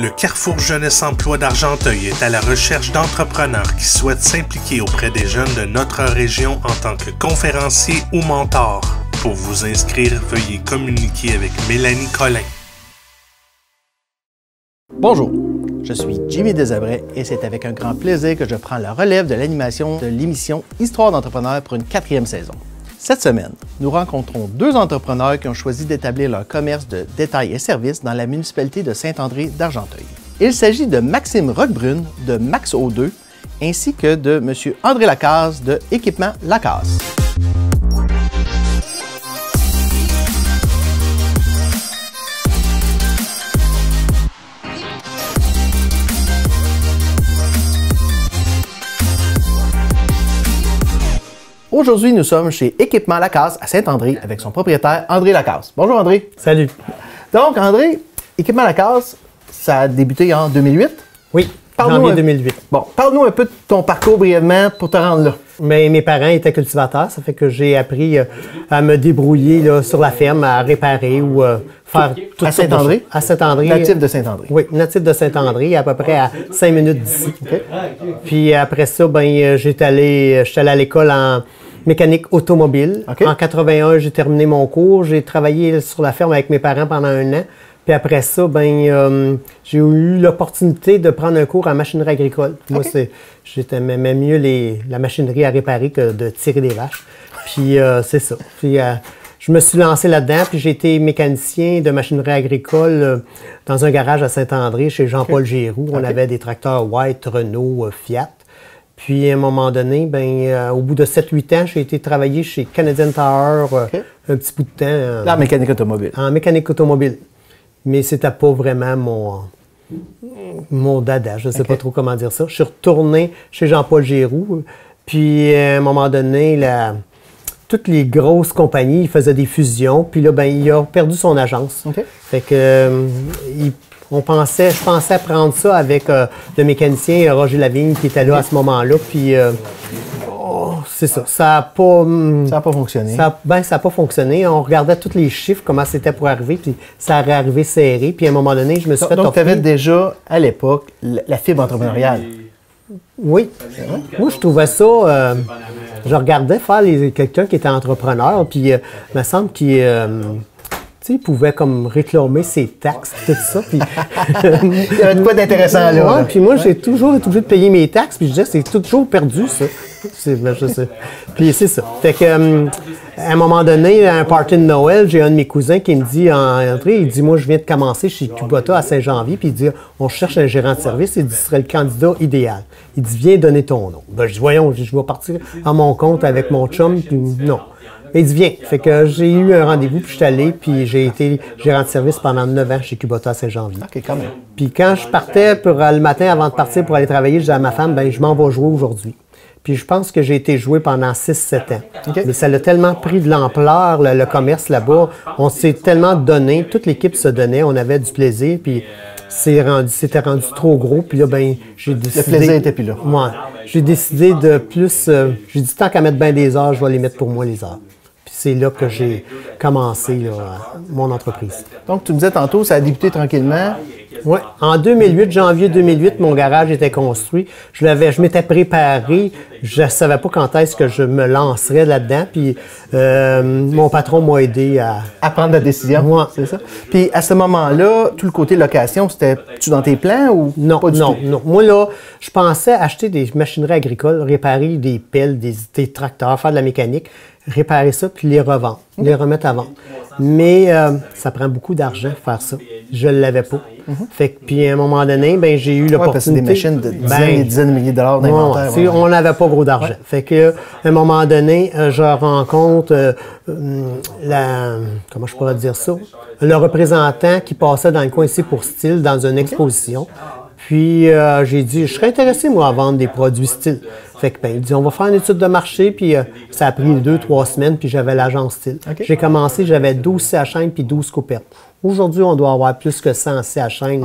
Le Carrefour Jeunesse Emploi d'Argenteuil est à la recherche d'entrepreneurs qui souhaitent s'impliquer auprès des jeunes de notre région en tant que conférencier ou mentor. Pour vous inscrire, veuillez communiquer avec Mélanie Collin. Bonjour, je suis Jimmy Desabrais et c'est avec un grand plaisir que je prends la relève de l'animation de l'émission Histoire d'entrepreneurs pour une 4e saison. Cette semaine, nous rencontrons deux entrepreneurs qui ont choisi d'établir leur commerce de détail et services dans la municipalité de Saint-André d'Argenteuil. Il s'agit de Maxime Roquebrune de Max O2 ainsi que de M. André Lacasse de Équipement Lacasse. Aujourd'hui, nous sommes chez Équipement Lacasse à Saint-André avec son propriétaire André Lacasse. Bonjour André. Salut. Donc André, Équipement Lacasse, ça a débuté en 2008? Oui, janvier 2008. Bon, parle-nous un peu de ton parcours brièvement pour te rendre là. Mais mes parents étaient cultivateurs, ça fait que j'ai appris à me débrouiller là, sur la ferme, à réparer ou faire tout à Saint-André? À Saint-André. Natif de Saint-André? Oui, natif de Saint-André, à peu près à 5 minutes d'ici. Okay. Puis après ça, ben, j'étais allé à l'école en mécanique automobile. Okay. En 81, j'ai terminé mon cours. J'ai travaillé sur la ferme avec mes parents pendant 1 an. Puis après ça, ben, j'ai eu l'opportunité de prendre un cours en machinerie agricole. Moi, j'aimais mieux la machinerie à réparer que de tirer des vaches. Puis c'est ça. Puis je me suis lancé là-dedans, puis j'ai été mécanicien de machinerie agricole dans un garage à Saint-André chez Jean-Paul Giroux. On avait des tracteurs White, Renault, Fiat. Puis à un moment donné, ben, au bout de 7-8 ans, j'ai été travailler chez Canadian Tower un petit bout de temps. En mécanique automobile. En mécanique automobile. Mais c'était pas vraiment mon dada, je ne sais pas trop comment dire ça. Je suis retourné chez Jean-Paul Giroux, puis à un moment donné, toutes les grosses compagnies, ils faisaient des fusions, puis là, ben, il a perdu son agence. Okay. Fait que je pensais prendre ça avec le mécanicien Roger Lavigne qui était là à ce moment-là, puis c'est ça. Ça n'a pas fonctionné. Ça n'a pas fonctionné. On regardait tous les chiffres, comment c'était pour arriver, puis ça allait arriver serré. Puis à un moment donné, je me suis fait Donc, tu avais déjà, à l'époque, la fibre entrepreneuriale. Oui. Moi, je trouvais ça... je regardais faire quelqu'un qui était entrepreneur, puis il me semble qu'il... il pouvait comme réclamer ses taxes, tout ça. Puis il y avait de quoi d'intéressant là. Ouais, puis moi, j'ai toujours été obligé de payer mes taxes, puis je disais, c'est toujours perdu, ça. Je sais. Puis c'est ça. Fait que, à un moment donné, à un party de Noël, j'ai un de mes cousins qui me dit en entrée, il dit, moi, je viens de commencer chez Kubota à Saint-Janvier, puis il dit, on cherche un gérant de service, il dit, ce serait le candidat idéal. Il dit, viens donner ton nom. Ben, je dis, voyons, je vais partir à mon compte avec mon chum, puis non. Il dit, viens. Fait que j'ai eu un rendez-vous, puis je suis allé, puis j'ai été gérant de service pendant 9 ans chez Kubota à Saint-Janvier. OK, quand même. Puis quand je partais le matin avant de partir pour aller travailler, je disais à ma femme, ben je m'en vais jouer aujourd'hui. Puis je pense que j'ai été joué pendant 6-7 ans. Okay. Mais ça a tellement pris de l'ampleur, le commerce là-bas. On s'est tellement donné, toute l'équipe se donnait, on avait du plaisir, puis c'était rendu trop gros. Puis là, ben j'ai décidé... Le plaisir n'était plus là. Ouais. J'ai décidé de plus... j'ai dit, tant qu'à mettre bien des heures, je vais les mettre pour moi, les heures. C'est là que j'ai commencé mon entreprise. Donc, tu me disais tantôt, ça a débuté tranquillement. Oui. En 2008, janvier 2008, mon garage était construit. Je m'étais préparé. Je ne savais pas quand est-ce que je me lancerais là-dedans. Puis, mon patron m'a aidé à prendre la décision. Ouais. C'est ça. Puis, à ce moment-là, tout le côté location, c'était-tu dans tes plans ou non, pas du tout? Non. Moi, là, je pensais acheter des machineries agricoles, réparer des pelles, des tracteurs, faire de la mécanique, réparer ça, puis les revendre, les remettre à vendre. Mais ça prend beaucoup d'argent faire ça. Je ne l'avais pas. Fait que, puis à un moment donné, ben, j'ai eu l'opportunité... parce que des machines de dizaines et dizaines de milliers de dollars d'inventaire. On n'avait pas gros d'argent. Fait que, à un moment donné, je rencontre comment je pourrais dire ça? Le représentant qui passait dans le coin ici pour Style, dans une exposition. Puis j'ai dit, je serais intéressé, moi, à vendre des produits Style. Fait que, ben, il dit, on va faire une étude de marché, puis ça a pris 2-3 semaines, puis j'avais l'agence Style. Okay. J'ai commencé, j'avais 12 CHN puis 12 coupettes. Aujourd'hui, on doit avoir plus que 100 CHN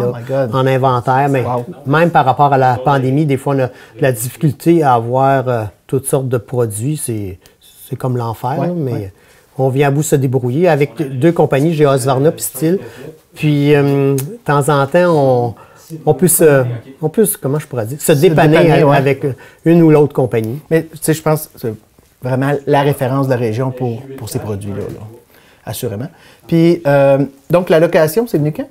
en inventaire, mais même par rapport à la pandémie, des fois, on a de la difficulté à avoir toutes sortes de produits. C'est comme l'enfer, mais on vient à bout de se débrouiller. Avec 2 compagnies, j'ai Husqvarna puis Style. Puis, de temps en temps, on peut comment je pourrais dire, se dépanner avec une ou l'autre compagnie. Mais tu sais, je pense que c'est vraiment la référence de la région pour ces produits-là, là. Assurément. Puis, donc, la location, c'est venu quand?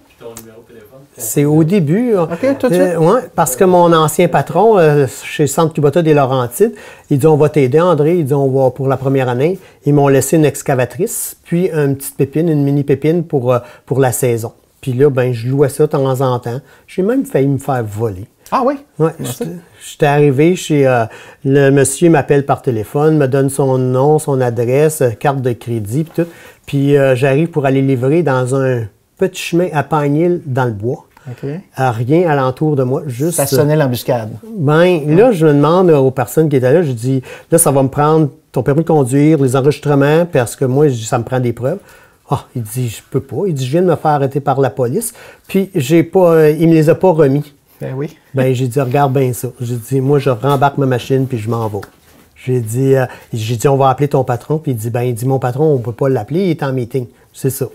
C'est au début. OK, tout de suite? Oui, parce que mon ancien patron, chez Centre Kubota des Laurentides, il dit, on va t'aider, André. Il dit, on va pour la première année. Ils m'ont laissé une excavatrice, puis une petite pépine, une mini pépine pour la saison. Puis là, ben, je louais ça de temps en temps. J'ai même failli me faire voler. Ah oui? Oui, j'étais arrivé chez le monsieur, m'appelle par téléphone, me donne son nom, son adresse, carte de crédit, puis tout. Puis j'arrive pour aller livrer dans un petit chemin à Pagnil dans le bois. Okay. Rien alentour de moi. Juste, ça sonnait l'embuscade. Ben, là, je me demande aux personnes qui étaient là, je dis, là, ça va me prendre ton permis de conduire, les enregistrements, parce que moi, ça me prend des preuves. Ah, il dit, je peux pas. Il dit, je viens de me faire arrêter par la police. Puis, il me les a pas remis. Ben oui. Ben, j'ai dit, regarde bien ça. J'ai dit, moi, je rembarque ma machine, puis je m'en vais. J'ai dit, on va appeler ton patron. Puis il dit, mon patron, on peut pas l'appeler, il est en meeting. C'est ça.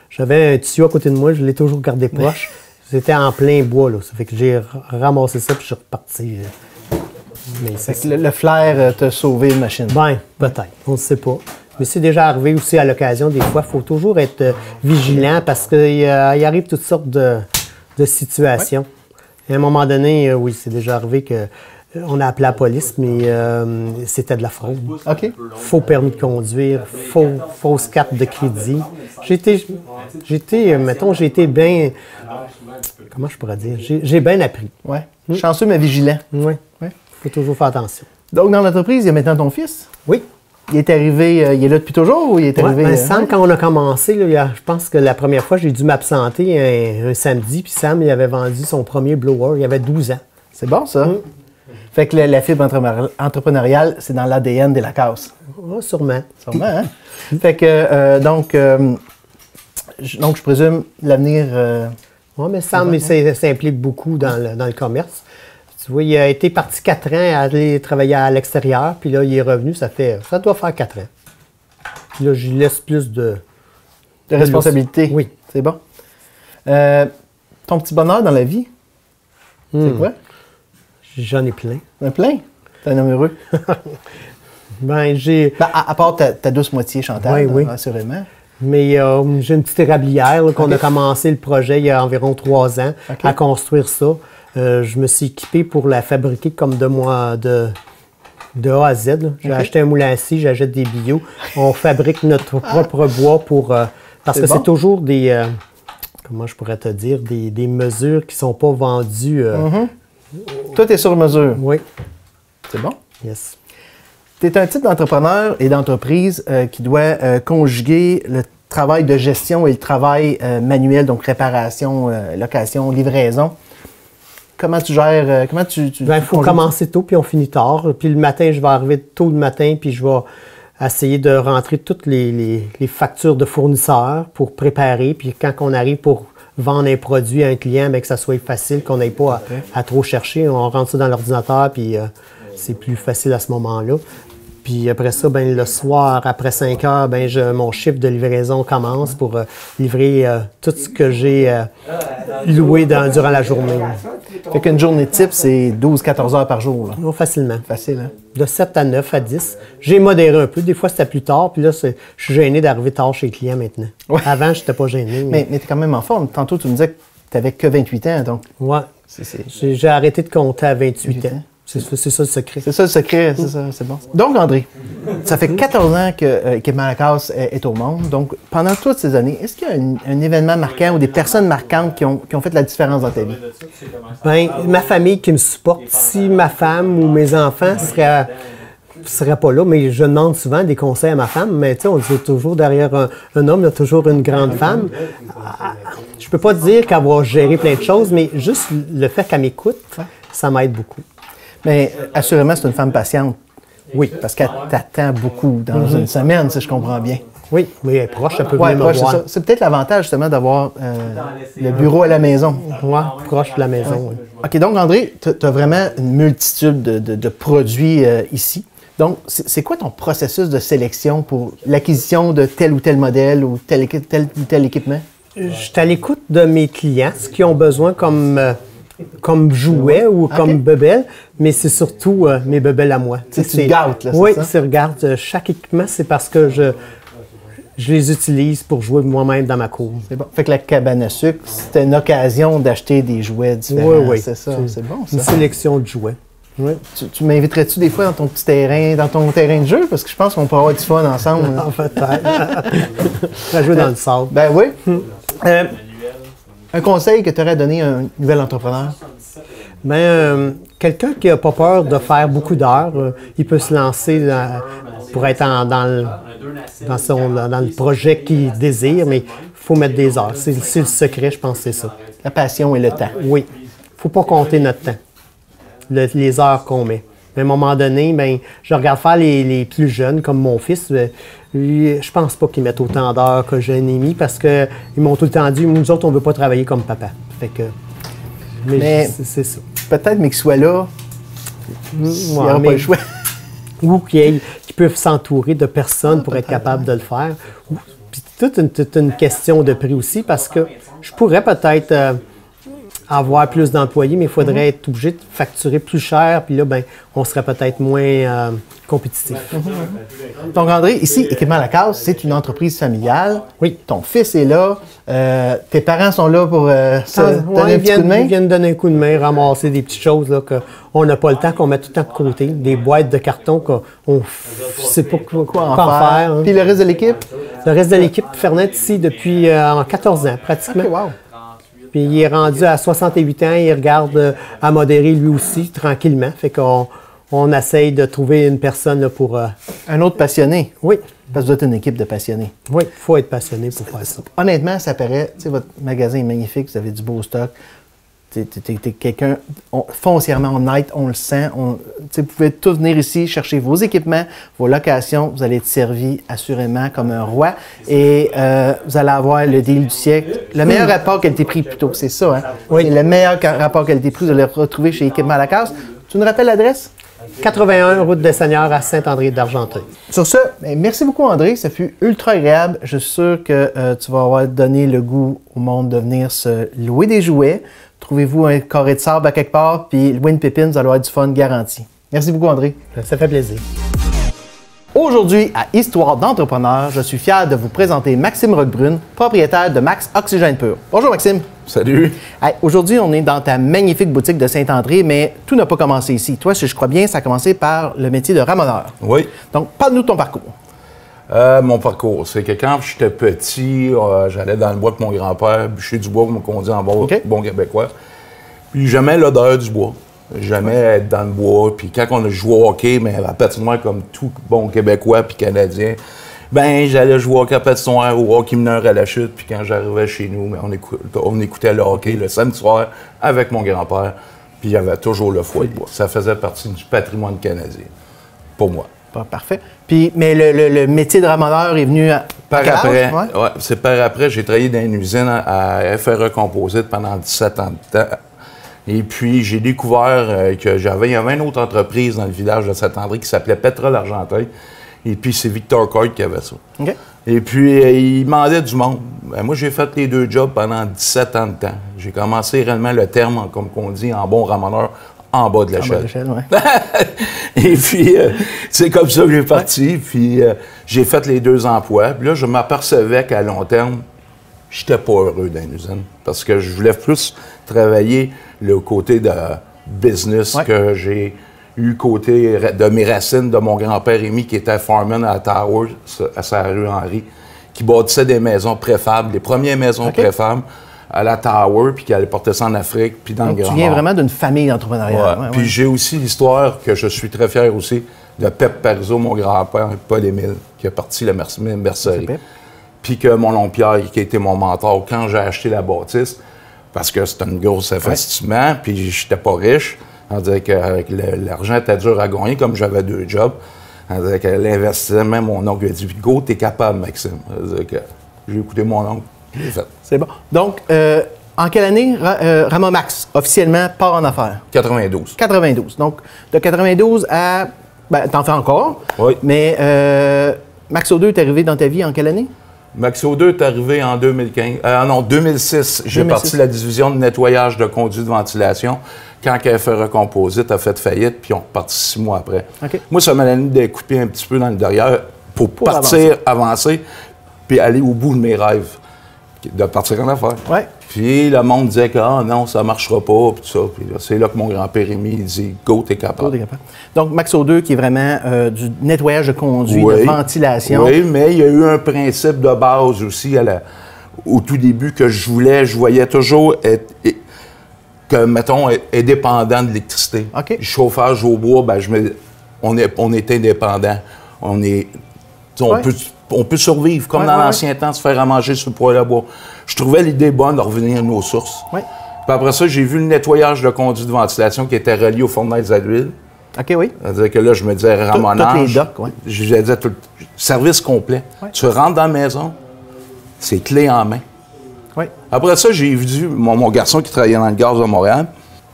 J'avais un tuyau à côté de moi, je l'ai toujours gardé proche. C'était en plein bois, là. Ça fait que j'ai ramassé ça, puis je suis reparti. Mais fait que le flair t'a sauvé une machine. Ben, peut-être. On ne sait pas. Mais c'est déjà arrivé aussi à l'occasion. Des fois, il faut toujours être vigilant parce qu'il arrive toutes sortes de situations. Ouais. Et à un moment donné, oui, c'est déjà arrivé qu'on a appelé la police, mais c'était de la fraude. OK. Faux permis de conduire, fausse carte de crédit. J'ai été bien... Comment je pourrais dire? J'ai bien appris. Oui. Chanceux, mais vigilant. Oui. Il faut toujours faire attention. Donc, dans l'entreprise, il y a maintenant ton fils? Oui. Il est arrivé, il est là depuis toujours ou il est arrivé? Ben, Sam, quand on a commencé, là, je pense que la première fois, j'ai dû m'absenter un samedi, puis Sam, il avait vendu son premier blower, il avait 12 ans. C'est bon, ça? Fait que la fibre entrepreneuriale, c'est dans l'ADN des Lacasse. Oh, sûrement. Sûrement, hein? Fait que, donc, je présume, l'avenir... Oui, mais Sam, il s'implique beaucoup dans le commerce. Tu vois, il a été parti 4 ans à aller travailler à l'extérieur, puis là, il est revenu, ça doit faire 4 ans. Puis là, je lui laisse plus de responsabilité. Oui. C'est bon. Ton petit bonheur dans la vie, c'est quoi? J'en ai plein. Plein? T'es un homme heureux? Ben, j'ai... Ben, à part ta douce moitié, Chantal, oui. assurément. Mais j'ai une petite érablière là, qu'on a commencé le projet il y a environ 3 ans à construire ça. Je me suis équipé pour la fabriquer comme de A à Z. J'ai acheté un moulin à scie, j'achète des bio. On fabrique notre propre bois parce que c'est toujours des... comment je pourrais te dire? Des mesures qui ne sont pas vendues. Tout est sur mesure. Oui. C'est bon? Yes. Tu es un type d'entrepreneur et d'entreprise qui doit conjuguer le travail de gestion et le travail manuel, donc réparation, location, livraison. Comment tu gères? Il faut commencer tôt, puis on finit tard. Puis le matin, je vais arriver tôt le matin, puis je vais essayer de rentrer toutes les factures de fournisseurs pour préparer. Puis quand on arrive pour vendre un produit à un client, bien, que ça soit facile, qu'on n'aille pas à trop chercher. On rentre ça dans l'ordinateur, puis c'est plus facile à ce moment-là. Puis après ça, ben, le soir, après 5 heures, ben, mon chiffre de livraison commence pour livrer tout ce que j'ai loué durant la journée. Fait qu'une journée type, c'est 12-14 heures par jour. Là. Oh, facilement. Facile, hein? De 7 à 9 à 10. J'ai modéré un peu. Des fois, c'était plus tard. Puis là, je suis gêné d'arriver tard chez les clients maintenant. Ouais. Avant, je n'étais pas gêné. Mais tu es quand même en forme. Tantôt, tu me disais que tu n'avais que 28 ans. Donc... Oui. J'ai arrêté de compter à 28 ans. C'est ça le secret. C'est ça le secret, c'est ça, c'est bon. Donc, André, ça fait 14 ans qu'Équipement Lacasse est au monde. Donc, pendant toutes ces années, est-ce qu'il y a un événement marquant ou des personnes marquantes qui ont fait la différence dans ta vie? Bien, ma famille qui me supporte. Si ma femme ou mes enfants seraient pas là, mais je demande souvent des conseils à ma femme, mais tu sais, on dit toujours derrière un homme, il y a toujours une grande femme. Je peux pas dire qu'elle va gérer plein de choses, mais juste le fait qu'elle m'écoute, ça m'aide beaucoup. Mais assurément, c'est une femme patiente. Oui, parce qu'elle t'attend beaucoup dans une semaine, si je comprends bien. Oui, mais elle est proche, elle peut venir me voir. C'est peut-être l'avantage, justement, d'avoir le bureau à la maison. Oui, proche de la maison. Oui. OK, donc, André, tu as vraiment une multitude de produits ici. Donc, c'est quoi ton processus de sélection pour l'acquisition de tel ou tel modèle ou tel ou tel équipement? Je suis à l'écoute de mes clients, ce qu'ils ont besoin comme comme jouet ou comme bebelle, mais c'est surtout mes bebelles à moi. Tu gâtes, là, oui, c'est ça? c'est regarde, chaque équipement, c'est parce que je les utilise pour jouer moi-même dans ma cour. C'est bon. Fait que la cabane à sucre, c'était une occasion d'acheter des jouets différents. Oui. C'est ça, c'est bon, ça. Une sélection de jouets. Oui. Tu m'inviterais-tu des fois dans ton petit terrain, dans ton terrain de jeu? Parce que je pense qu'on peut avoir du fun ensemble. Peut-être. On va jouer dans le sable. Ben oui. Un conseil que tu aurais donné à un nouvel entrepreneur? Quelqu'un qui n'a pas peur de faire beaucoup d'heures, il peut se lancer pour être dans le projet qu'il désire, mais il faut mettre des heures. C'est le secret, je pense, c'est ça. La passion et le temps. Oui. Il ne faut pas compter notre temps, les heures qu'on met. Mais à un moment donné, je regarde faire les plus jeunes, comme mon fils. Lui, je pense pas qu'ils mettent autant d'heures que j'ai mis parce qu'ils m'ont tout le temps dit, nous autres, on ne veut pas travailler comme papa. Fait que, mais c'est ça. Peut-être, mais qu'il soit là, il n'y aura pas le choix. Ou qu'ils peuvent s'entourer de personnes pour être capables de le faire. Puis toute une question de prix aussi, parce que je pourrais peut-être avoir plus d'employés, mais il faudrait être obligé de facturer plus cher, puis là, on serait peut-être moins compétitif. Donc, André, ici, Équipement Lacasse, c'est une entreprise familiale. Oui. Ton fils est là. Tes parents sont là pour donner un petit coup de main? Ils viennent donner un coup de main, ramasser des petites choses qu'on n'a pas le temps, qu'on met tout le temps de côté. Des boîtes de carton qu'on ne sait pas quoi en faire. Hein. Puis le reste de l'équipe? Le reste de l'équipe, Fernet, ici, depuis 14 ans, pratiquement. Okay, wow. Puis il est rendu à 68 ans, il regarde à modérer lui aussi, tranquillement. Fait qu'on essaye de trouver une personne là, pour... Un autre passionné? Oui. Parce que vous êtes une équipe de passionnés. Oui, il faut être passionné pour faire ça. Honnêtement, ça paraît... Tu sais, votre magasin est magnifique, vous avez du beau stock. T'es quelqu'un foncièrement honnête, on le sent. Vous pouvez tous venir ici, chercher vos équipements, vos locations. Vous allez être servi assurément comme un roi. Et vous allez avoir le deal du siècle. Le meilleur rapport qualité-prix, plutôt, c'est ça. Hein? Oui. C'est le meilleur rapport qualité-prix. Vous allez le retrouver chez Équipement Lacasse. Tu nous rappelles l'adresse? 81 route des Seigneurs à Saint-André d'Argenteuil. Sur ce, merci beaucoup André, ça fut ultra agréable. Je suis sûr que tu vas avoir donné le goût au monde de venir se louer des jouets. Trouvez-vous un carré de sable à quelque part, puis louer une pépine, vous allez avoir du fun garanti. Merci beaucoup André. Ça fait plaisir. Aujourd'hui, à Histoire d'entrepreneur, je suis fier de vous présenter Maxime Roquebrune, propriétaire de Max Oxygène Pur. Bonjour Maxime. Salut. Hey, aujourd'hui, on est dans ta magnifique boutique de Saint-André, mais tout n'a pas commencé ici. Toi, si je crois bien, ça a commencé par le métier de ramoneur. Oui. Donc, parle-nous de ton parcours. Mon parcours, c'est que quand j'étais petit, j'allais dans le bois avec mon grand-père, bûcher du bois, comme on dit en bon québécois. Puis j'aimais l'odeur du bois. J'aimais être dans le bois. Puis quand on a joué au hockey, mais à la patinoire comme tout bon Québécois puis Canadien, j'allais jouer au hockey à patinoire ou au hockey mineur à la chute. Puis quand j'arrivais chez nous, on écoutait le hockey le samedi soir avec mon grand-père. Puis il y avait toujours le foyer de bois. Ça faisait partie du patrimoine canadien, pour moi. Parfait. Puis, mais le métier de ramoneur est venu par après. Ouais, c'est par après. J'ai travaillé dans une usine à FRE Composite pendant 17 ans de temps. Et puis, j'ai découvert qu'il y avait une autre entreprise dans le village de Saint-André qui s'appelait Pétrole Argenteuil. Et puis, c'est Victor Court qui avait ça. Okay. Et puis, il demandait du monde. Moi, j'ai fait les deux jobs pendant 17 ans de temps. J'ai commencé réellement le terme, comme on dit, en bon ramoneur, en bas de l'échelle. Et puis, c'est comme ça que j'ai parti. Puis, j'ai fait les deux emplois. Puis là, je m'apercevais qu'à long terme, j'étais pas heureux dans l'usine. Parce que je voulais plus travailler le côté de business que j'ai eu côté de mes racines de mon grand-père Rémi, qui était foreman à Tower, à sa rue Henry, qui bâtissait des maisons préfables, les premières maisons préfables à la Tower, puis qui allait porter ça en Afrique, puis dans le Grand Nord. Tu viens vraiment d'une famille d'entrepreneuriat. Puis j'ai aussi l'histoire que je suis très fier aussi de Pep Parizeau, mon grand-père, Paul-Émile, qui a parti la mercerie. Puis que mon oncle Pierre, qui a été mon mentor quand j'ai acheté la bâtisse, parce que c'était un gros investissement, puis j'étais pas riche. On dirait qu'avec l'argent était dur à gagner, comme j'avais deux jobs. On dirait que l'investissement, mon oncle a dit « Go, t'es capable, Maxime. » J'ai écouté mon oncle. C'est bon. Donc, en quelle année Ramomax, officiellement, part en affaires? 92. 92. Donc, de 92 à... t'en fais encore. Oui. Mais Maxo 2 est arrivé dans ta vie en quelle année? Maxo 2 est arrivé en 2006. J'ai parti la division de nettoyage de conduits de ventilation. Quand KFRE Composite a fait faillite, puis on reparti 6 mois après. Okay. Moi, ça m'a donné de couper un petit peu dans le derrière pour partir, avancer, puis aller au bout de mes rêves, de partir en affaires. Ouais. Puis le monde disait que non, ça ne marchera pas, puis tout ça. Puis c'est là que mon grand-père Rémi dit « Go, t'es capable ». Donc, Maxo 2, qui est vraiment du nettoyage de conduits, de ventilation. Oui, mais il y a eu un principe de base aussi au tout début que je voyais toujours être, que, mettons, est dépendant de l'électricité. Okay. Le chauffage au bois, ben, on est indépendant. On peut survivre, comme dans l'ancien temps, se faire à manger sur le poêle à bois. Je trouvais l'idée bonne de revenir à nos sources. Oui. Puis après ça, j'ai vu le nettoyage de conduits de ventilation qui était relié aux fournaises à l'huile. OK, oui. C'est-à-dire que là, je me disais ramonage. Toutes les docks, oui. Je disais service complet. Ouais. Tu rentres dans la maison, c'est clé en main. Oui. Après ça, j'ai vu mon garçon qui travaillait dans le gaz à Montréal.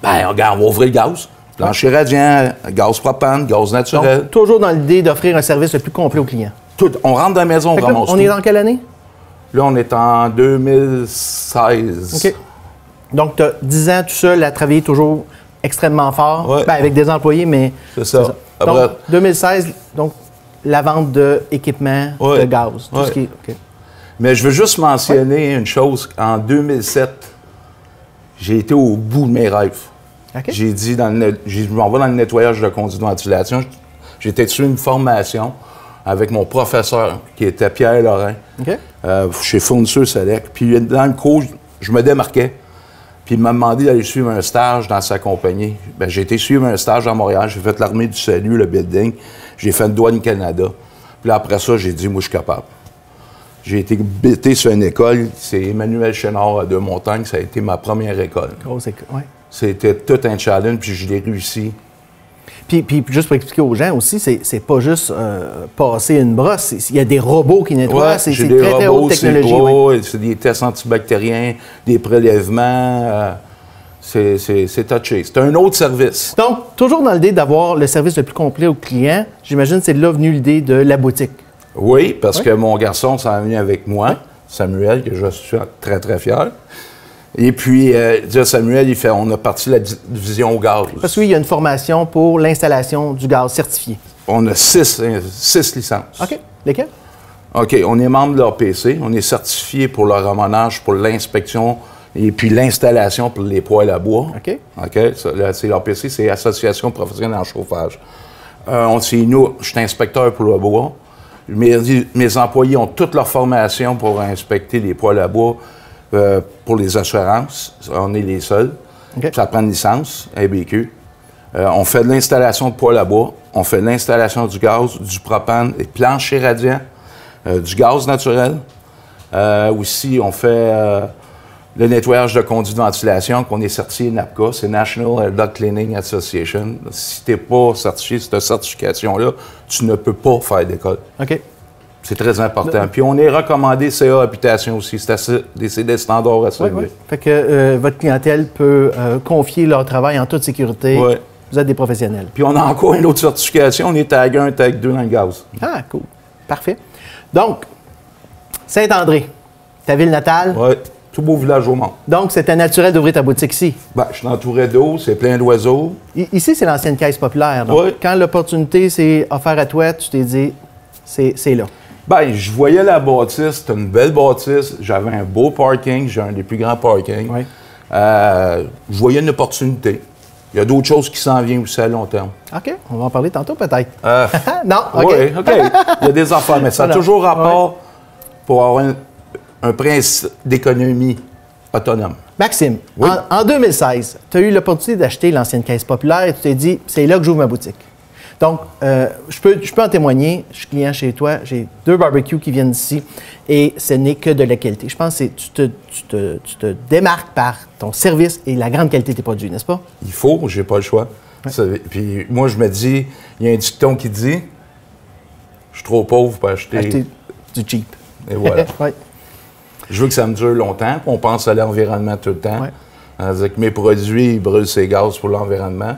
Ben, regarde, on va ouvrir le gaz. Plancher radiant, gaz propane, gaz naturel. Donc, toujours dans l'idée d'offrir un service le plus complet aux clients. Tout. On rentre dans la maison, on ramasse tout. On est dans quelle année? Là, on est en 2016. OK. Donc, tu as 10 ans tout seul à travailler toujours extrêmement fort, ouais. Ben, avec des employés, mais... C'est ça. Donc, 2016, donc, la vente d'équipements de gaz, tout ce qui est... Okay. Mais je veux juste mentionner une chose. En 2007, j'ai été au bout de mes rêves. Okay. J'ai dit, je m'en vais dans le nettoyage de conduits de ventilation. J'ai été sur une formation avec mon professeur, qui était Pierre Lorrain, chez Fournisseur Select. Puis dans le cours, je me démarquais. Puis il m'a demandé d'aller suivre un stage dans sa compagnie. Bien, j'ai été suivre un stage à Montréal. J'ai fait l'Armée du Salut, le building. J'ai fait une douane Canada. Puis là, après ça, j'ai dit, moi, je suis capable. J'ai été bêté sur une école. C'est Emmanuel Chénard à Deux-Montagnes. Ça a été ma première école. Grosse école, oui. C'était tout un challenge, puis je l'ai réussi. Puis juste pour expliquer aux gens aussi, c'est pas juste passer une brosse. Il y a des robots qui nettoient. Ouais, c'est très haute technologie. C'est des tests antibactériens, des prélèvements. C'est touché. C'est un autre service. Donc, toujours dans l'idée d'avoir le service le plus complet au client, j'imagine que c'est là venue l'idée de la boutique. Oui, parce que mon garçon s'en est venu avec moi, Samuel, que je suis très, très fier. Et puis, Samuel, on a parti la division au gaz. Parce qu'il y a une formation pour l'installation du gaz certifié. On a 6 licences. OK. Lesquelles? OK. On est membre de l'APC. On est certifié pour le ramonage, pour l'inspection et puis l'installation pour les poêles à bois. OK. OK. C'est l'APC, c'est l'Association professionnelle en chauffage. Nous, je suis inspecteur pour le bois. Mes employés ont toute leur formation pour inspecter les poêles à bois. Pour les assurances, on est les seuls. Okay. Ça prend une licence, ABQ. On fait de l'installation de poêle à bois, on fait de l'installation du gaz, du propane, des planchers radiants, du gaz naturel. Aussi, on fait le nettoyage de conduits de ventilation, qu'on est certifié NAPCA, c'est National Duct Cleaning Association. Si tu n'es pas certifié cette certification-là, tu ne peux pas faire d'école. OK. C'est très important. Puis on est recommandé CA Habitation aussi. C'est des standards à suivre. Oui. Fait que votre clientèle peut confier leur travail en toute sécurité. Oui. Vous êtes des professionnels. Puis on a encore une autre certification. On est tag 1, tag 2 dans le gaz. Ah, cool. Parfait. Donc, Saint-André, ta ville natale. Oui. Tout beau village au monde. Donc, c'était naturel d'ouvrir ta boutique ici? Bien, je suis entouré d'eau, c'est plein d'oiseaux. Ici, c'est l'ancienne caisse populaire. Donc, quand l'opportunité s'est offerte à toi, tu t'es dit, c'est là. Bien, je voyais la bâtisse, c'était une belle bâtisse, j'avais un beau parking, j'ai un des plus grands parkings. Oui. Je voyais une opportunité. Il y a d'autres choses qui s'en viennent aussi à long terme. OK, on va en parler tantôt peut-être. Non, OK. Oui, OK. Il y a des affaires, mais ça a toujours rapport pour avoir un principe d'économie autonome. Maxime, oui? en 2016, tu as eu l'opportunité d'acheter l'ancienne caisse populaire et tu t'es dit, c'est là que j'ouvre ma boutique. Donc, je peux en témoigner. Je suis client chez toi. J'ai 2 barbecues qui viennent d'ici et ce n'est que de la qualité. Je pense que tu te démarques par ton service et la grande qualité de tes produits, n'est-ce pas? Il faut, j'ai pas le choix. Ouais. Puis moi, je me dis, il y a un dicton qui dit, je suis trop pauvre pour acheter du cheap. Et voilà. Ouais. Je veux que ça me dure longtemps. On pense à l'environnement tout le temps. Ouais. C'est-à-dire que mes produits, ils brûlent ces gaz pour l'environnement.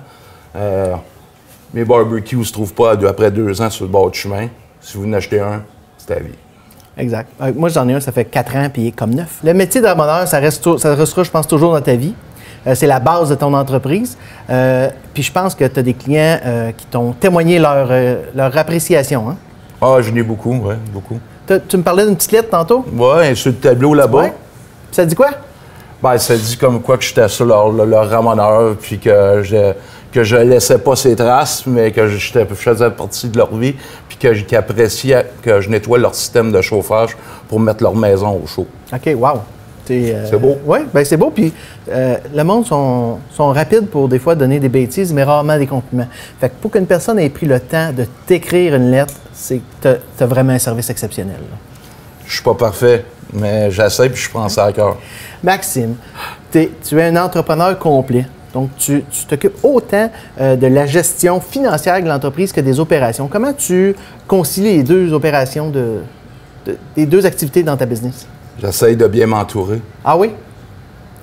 Mes barbecues ne se trouvent pas après 2 ans sur le bord du chemin. Si vous en achetez un, c'est à vie. Exact. Moi, j'en ai un, ça fait 4 ans, puis il est comme neuf. Le métier de ramoneur, ça restera, je pense, toujours dans ta vie. C'est la base de ton entreprise. Puis je pense que tu as des clients qui t'ont témoigné leur appréciation. Hein? Ah, j'en ai beaucoup, oui, beaucoup. Tu me parlais d'une petite lettre tantôt? Oui, sur le tableau là-bas. Ouais. Ça dit quoi? Ben, ça dit comme quoi que j'étais sur leur ramoneur, puis que je laissais pas ses traces, mais que je faisais partie de leur vie, puis qu'ils appréciaient que je nettoie leur système de chauffage pour mettre leur maison au chaud. OK, wow. C'est beau. Oui, bien c'est beau. Puis le monde sont rapides pour des fois donner des bêtises, mais rarement des compliments. Fait que pour qu'une personne ait pris le temps de t'écrire une lettre, c'est que tu as vraiment un service exceptionnel. Là. Je suis pas parfait, mais j'essaie puis je prends ça à cœur. Maxime, tu es un entrepreneur complet. Donc, tu t'occupes autant de la gestion financière de l'entreprise que des opérations. Comment tu concilies les deux opérations, les deux activités dans ta business? J'essaie de bien m'entourer. Ah oui?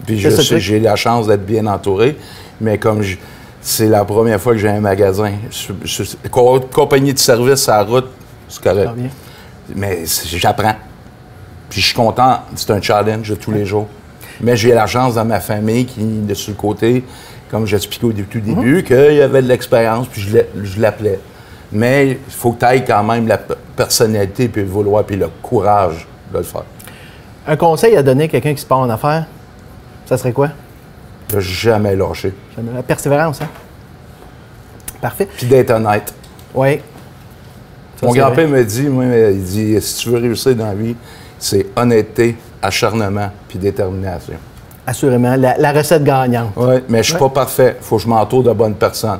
Puis j'ai la chance d'être bien entouré, mais comme c'est la première fois que j'ai un magasin. Compagnie de service à la route, c'est correct. Mais j'apprends. Puis je suis content, c'est un challenge de tous les jours. Mais j'ai la chance dans ma famille qui est sur le côté, comme j'expliquais au tout début, qu'il y avait de l'expérience, puis je l'appelais. Mais il faut que tu ailles quand même la personnalité, puis le vouloir, puis le courage de le faire. Un conseil à donner à quelqu'un qui se part en affaires, ça serait quoi? De jamais lâcher. La persévérance, hein? Parfait. Puis d'être honnête. Oui. Mon grand-père me dit, moi, il dit, si tu veux réussir dans la vie, c'est honnêteté, acharnement, puis détermination. Assurément, la recette gagnante. Oui, mais je suis pas parfait. Il faut que je m'entoure de bonnes personnes.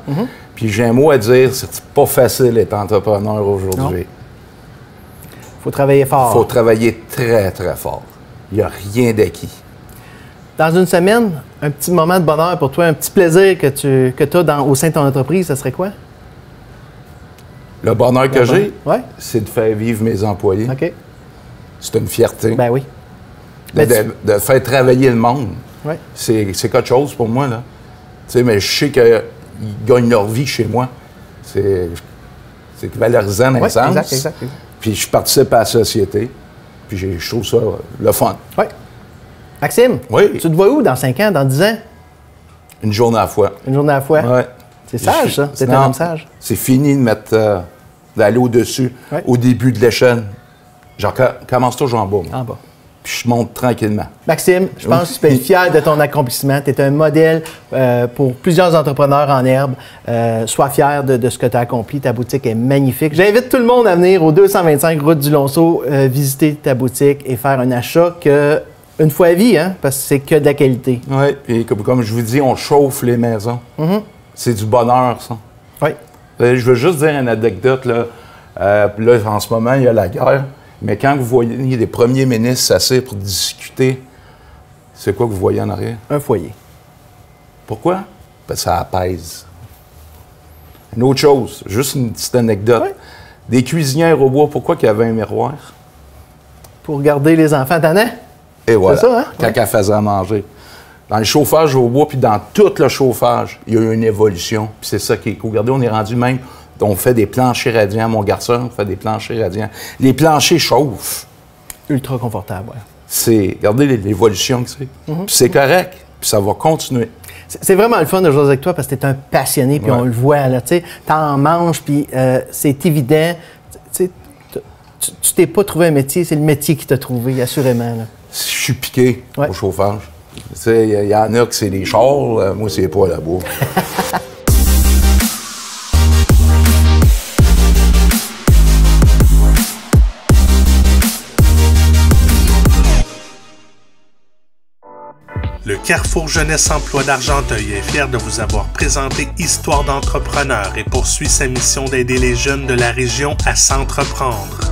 Puis j'ai un mot à dire, c'est pas facile d'être entrepreneur aujourd'hui. Il faut travailler fort. Il faut travailler très, très fort. Il n'y a rien d'acquis. Dans une semaine, un petit moment de bonheur pour toi, un petit plaisir que tu as au sein de ton entreprise, ça serait quoi? Le bonheur que j'ai, ouais. C'est de faire vivre mes employés. OK. C'est une fierté. Ben oui. De faire travailler le monde. Ouais. C'est quelque chose pour moi, là. Tu sais, mais je sais qu'ils gagnent leur vie chez moi. C'est valorisant dans le sens. Exact. Puis je participe à la société. Puis je trouve ça le fun. Oui. Maxime, oui. Tu te vois où dans 5 ans, dans 10 ans? Une journée à la fois. Une journée à la fois? Oui. C'est sage, ça. C'est un homme sage. C'est fini de mettre d'aller au-dessus, au début de l'échelle. J'en commence toujours en bas. Moi. En bas. Puis je monte tranquillement. Maxime, je pense que tu peux être fier de ton accomplissement. Tu es un modèle pour plusieurs entrepreneurs en herbe. Sois fier de ce que tu as accompli. Ta boutique est magnifique. J'invite tout le monde à venir au 225 route du Lonceau, visiter ta boutique et faire un achat une fois à vie, hein, parce que c'est que de la qualité. Oui, et comme je vous dis, on chauffe les maisons. C'est du bonheur, ça. Oui. Je veux juste dire une anecdote. Là, en ce moment, il y a la guerre. Mais quand vous voyez des premiers ministres s'asseoir pour discuter, c'est quoi que vous voyez en arrière? Un foyer. Pourquoi? Parce que ça apaise. Une autre chose, juste une petite anecdote. Oui. Des cuisinières au bois, pourquoi qu'il y avait un miroir? Pour garder les enfants tannants. Et voilà, c'est ça, hein? Quand elle faisait à manger. Dans le chauffage au bois, puis dans tout le chauffage, il y a eu une évolution. Puis c'est ça qui est cool. Regardez, on est rendu même... On fait des planchers radiants. Mon garçon fait des planchers radiants. Les planchers chauffent. Ultra confortable, oui. Regardez l'évolution que c'est. Puis c'est correct. Puis ça va continuer. C'est vraiment le fun de jouer avec toi parce que tu es un passionné, puis on le voit, là. Tu en manges, puis c'est évident. Tu t'es pas trouvé un métier, c'est le métier qui t'a trouvé, assurément. Là. Je suis piqué au chauffage. Il y en a que c'est les chars. Moi, c'est pas là-bas. Le Carrefour Jeunesse Emploi d'Argenteuil est fier de vous avoir présenté Histoire d'entrepreneur et poursuit sa mission d'aider les jeunes de la région à s'entreprendre.